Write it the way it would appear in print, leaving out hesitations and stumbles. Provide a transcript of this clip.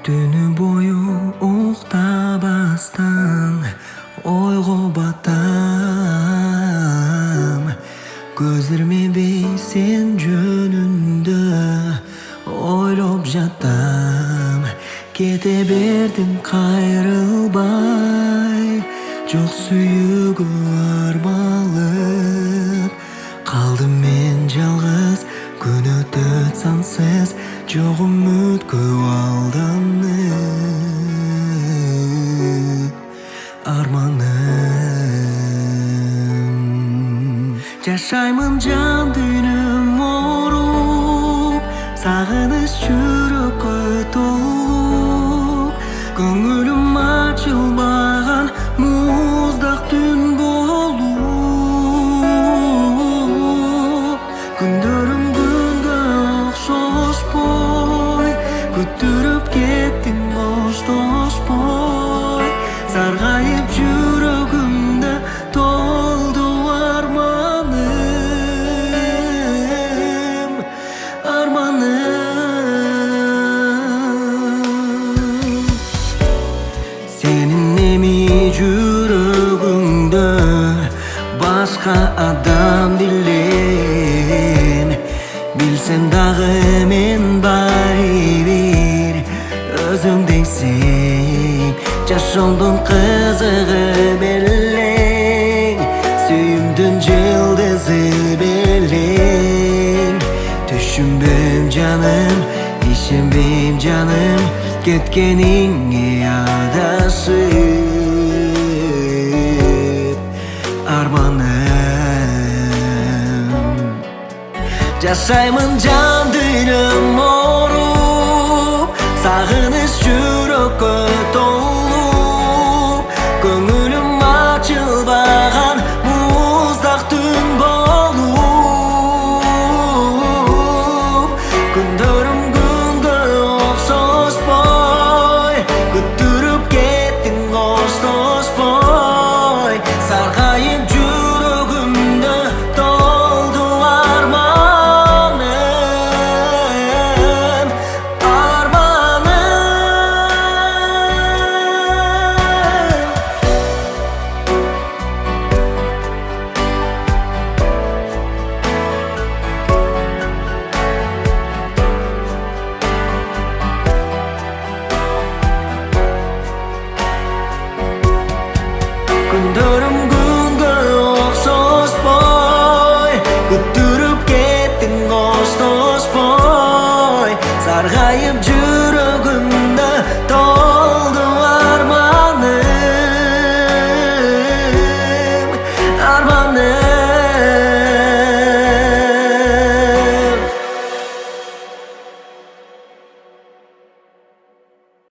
Түнү бою уктабастан ойго батам. Көзүрмебей сен жөнүндө ойлоп жатам. Кете бердим кайрылбай, жок сүйүүгө арбалып. Калдым мен жалгыз, күн өтөт сансыз, жок үмүткө алданып. Арманым жашаймын жан дүйнөм ооруп, сагыныч жүрөккө толуп. Көңүлүм ачылбаган муздак түн болуп. Күндөрүм күнгө окшошпой, күттүрүп кеттиң коштошпой. Саргайып жүрөгүмдө толду арманым, арманым. Сенин эми жүрөгүңдө башка адам билем. Билсем дагы мен барыбир өзүңдөй сен. Жашоодун кызыгы белең, сүйүмдүн жылдызы белең. Түшүнбөйм жаным, ишенбейм жаным, кеткениңе адашып. Арманым жашаймын жан дүйнөм ооруп, сагыныч жүрөккө толуп. Көңүлүм ачылбаган муздак түн болуп. Күндөрүм күнгө окшошпой, күттүрүп кеттиң коштошпой. Саргайып жүрөгүмдө толду арманым, арманым. Күндөрүм күнгө окшошпой, күттүрүп кеттиң коштошпой. Саргайып жүрөгүмдө толду арманым, арманым.